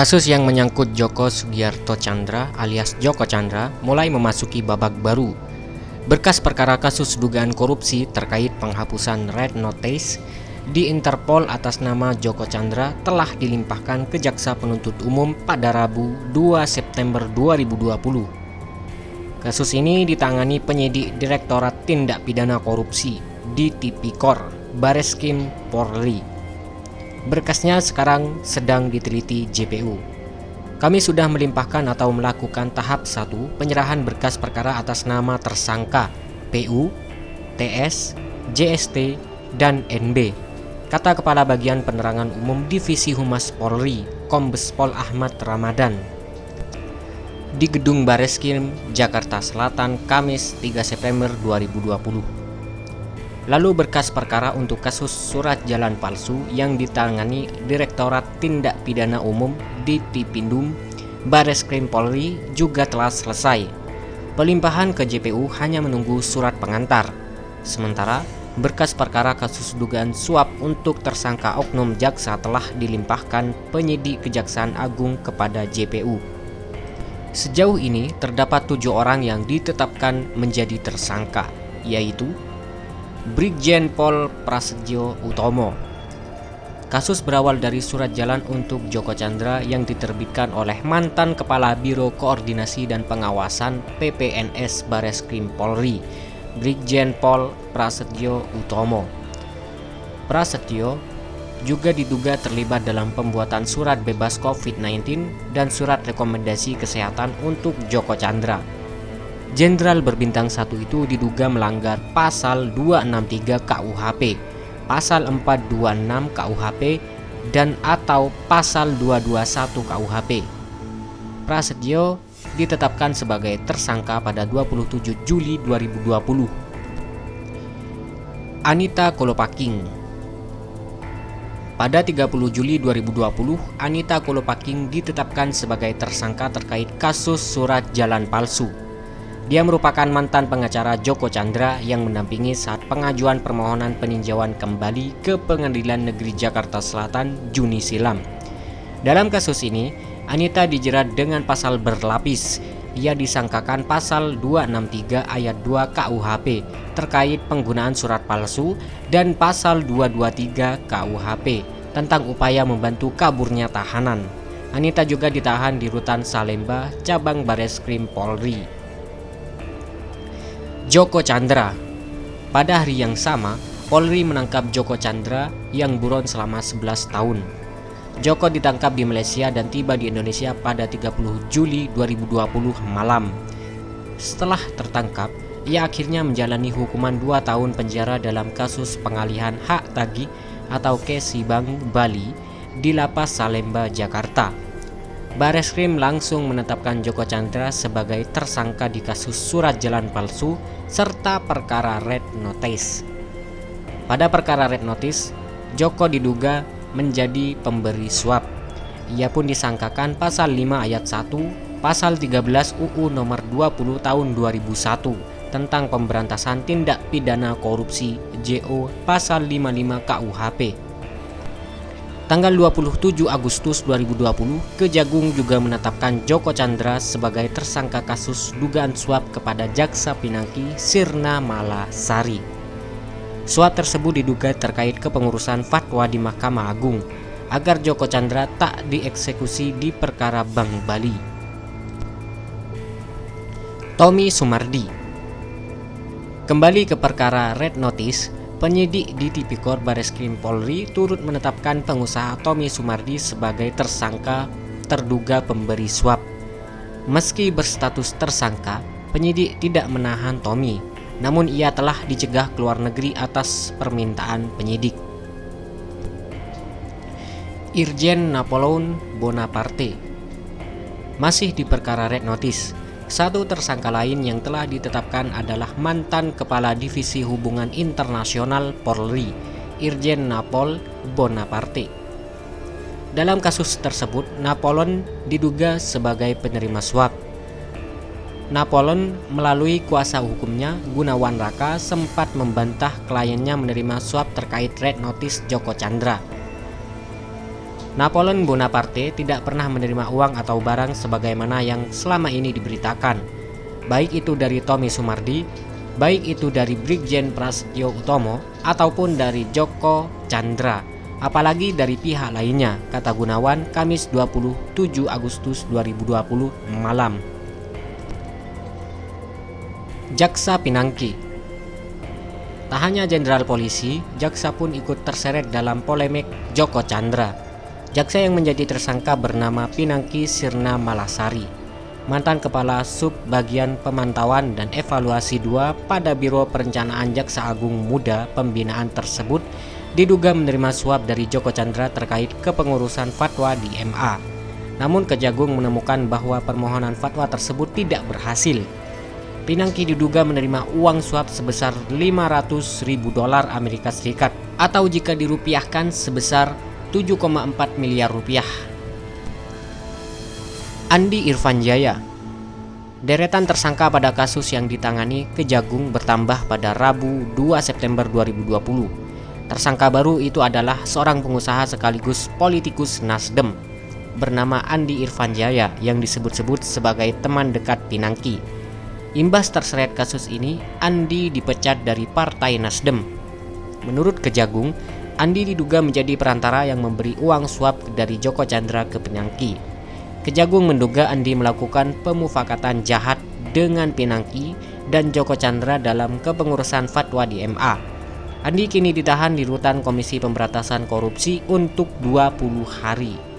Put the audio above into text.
Kasus yang menyangkut Joko Sugiarto Tjandra alias Joko Chandra mulai memasuki babak baru. Berkas perkara kasus dugaan korupsi terkait penghapusan Red Notice di Interpol atas nama Joko Chandra telah dilimpahkan ke Jaksa Penuntut Umum pada Rabu 2 September 2020. Kasus ini ditangani penyidik Direktorat Tindak Pidana Korupsi di Tipikor, Bareskrim Polri. Berkasnya sekarang sedang diteliti JPU. Kami sudah melimpahkan atau melakukan tahap 1 penyerahan berkas perkara atas nama tersangka PU, TS, JST, dan NB, kata Kepala Bagian Penerangan Umum Divisi Humas Polri, Kombes Pol Ahmad Ramadan, di Gedung Bareskrim, Jakarta Selatan, Kamis 3 September 2020. Lalu berkas perkara untuk kasus surat jalan palsu yang ditangani Direktorat Tindak Pidana Umum di Tipindum, Bareskrim Polri juga telah selesai. Pelimpahan ke JPU hanya menunggu surat pengantar. Sementara berkas perkara kasus dugaan suap untuk tersangka oknum jaksa telah dilimpahkan penyidik Kejaksaan Agung kepada JPU. Sejauh ini terdapat 7 orang yang ditetapkan menjadi tersangka, yaitu Brigjen Pol Prasetyo Utomo. Kasus berawal dari surat jalan untuk Joko Chandra yang diterbitkan oleh mantan Kepala Biro Koordinasi dan Pengawasan PPNS Bareskrim Polri, Brigjen Pol Prasetyo Utomo. Prasetyo juga diduga terlibat dalam pembuatan surat bebas COVID-19 dan surat rekomendasi kesehatan untuk Joko Chandra. Jenderal berbintang 1 itu diduga melanggar pasal 263 KUHP, pasal 426 KUHP, dan atau pasal 221 KUHP. Prasetyo ditetapkan sebagai tersangka pada 27 Juli 2020. Anita Kolopaking. Pada 30 Juli 2020, Anita Kolopaking ditetapkan sebagai tersangka terkait kasus surat jalan palsu. Dia merupakan mantan pengacara Joko Chandra yang mendampingi saat pengajuan permohonan peninjauan kembali ke Pengadilan Negeri Jakarta Selatan Juni silam. Dalam kasus ini, Anita dijerat dengan pasal berlapis. Ia disangkakan pasal 263 ayat 2 KUHP terkait penggunaan surat palsu dan pasal 223 KUHP tentang upaya membantu kaburnya tahanan. Anita juga ditahan di Rutan Salemba, Cabang Bareskrim Polri. Joko Chandra. Pada hari yang sama, Polri menangkap Joko Chandra yang buron selama 11 tahun. Joko ditangkap di Malaysia dan tiba di Indonesia pada 30 Juli 2020 malam. Setelah tertangkap, ia akhirnya menjalani hukuman 2 tahun penjara dalam kasus pengalihan hak tagih atau Kesi Bank Bali di Lapas Salemba, Jakarta. Bareskrim langsung menetapkan Joko Chandra sebagai tersangka di kasus surat jalan palsu serta perkara Red Notice. Pada perkara Red Notice, Joko diduga menjadi pemberi suap. Ia pun disangkakan pasal 5 ayat 1, pasal 13 UU nomor 20 tahun 2001 tentang pemberantasan tindak pidana korupsi JO pasal 55 KUHP. Tanggal 27 Agustus 2020, Kejagung juga menetapkan Joko Chandra sebagai tersangka kasus dugaan suap kepada Jaksa Pinangki Sirna Malasari. Suap tersebut diduga terkait kepengurusan fatwa di Mahkamah Agung agar Joko Chandra tak dieksekusi di perkara Bank Bali. Tommy Sumardi. Kembali ke perkara Red Notice, penyidik di Tipikor Bareskrim Polri turut menetapkan pengusaha Tommy Sumardi sebagai tersangka terduga pemberi suap. Meski berstatus tersangka, penyidik tidak menahan Tommy, namun ia telah dicegah keluar negeri atas permintaan penyidik. Irjen Napoleon Bonaparte. Masih di perkara Red Notice, satu tersangka lain yang telah ditetapkan adalah mantan Kepala Divisi Hubungan Internasional Polri, Irjen Napol Bonaparte. Dalam kasus tersebut, Napoleon diduga sebagai penerima suap. Napoleon melalui kuasa hukumnya, Gunawan Raka, sempat membantah kliennya menerima suap terkait Red Notice Joko Chandra. Napoleon Bonaparte tidak pernah menerima uang atau barang sebagaimana yang selama ini diberitakan, baik itu dari Tommy Sumardi, baik itu dari Brigjen Prasetyo Utomo, ataupun dari Joko Chandra, apalagi dari pihak lainnya, kata Gunawan Kamis 27 Agustus 2020 malam. Jaksa Pinangki. Tak hanya jenderal polisi, jaksa pun ikut terseret dalam polemik Joko Chandra. Jaksa yang menjadi tersangka bernama Pinangki Sirna Malasari, mantan Kepala Sub Bagian Pemantauan dan Evaluasi 2 pada Biro Perencanaan Jaksa Agung Muda Pembinaan tersebut diduga menerima suap dari Joko Chandra terkait kepengurusan fatwa di MA. Namun Kejagung menemukan bahwa permohonan fatwa tersebut tidak berhasil. Pinangki diduga menerima uang suap sebesar $500.000 Amerika Serikat atau jika dirupiahkan sebesar 7,4 miliar rupiah. Andi Irfan Jaya. Deretan tersangka pada kasus yang ditangani Kejagung bertambah pada Rabu 2 September 2020. Tersangka baru itu adalah seorang pengusaha sekaligus politikus Nasdem bernama Andi Irfan Jaya yang disebut-sebut sebagai teman dekat Pinangki. Imbas terseret kasus ini, Andi dipecat dari Partai Nasdem. Menurut Kejagung, Andi diduga menjadi perantara yang memberi uang suap dari Joko Chandra ke Pinangki. Kejagung menduga Andi melakukan pemufakatan jahat dengan Pinangki dan Joko Chandra dalam kepengurusan fatwa di MA. Andi kini ditahan di rutan Komisi Pemberantasan Korupsi untuk 20 hari.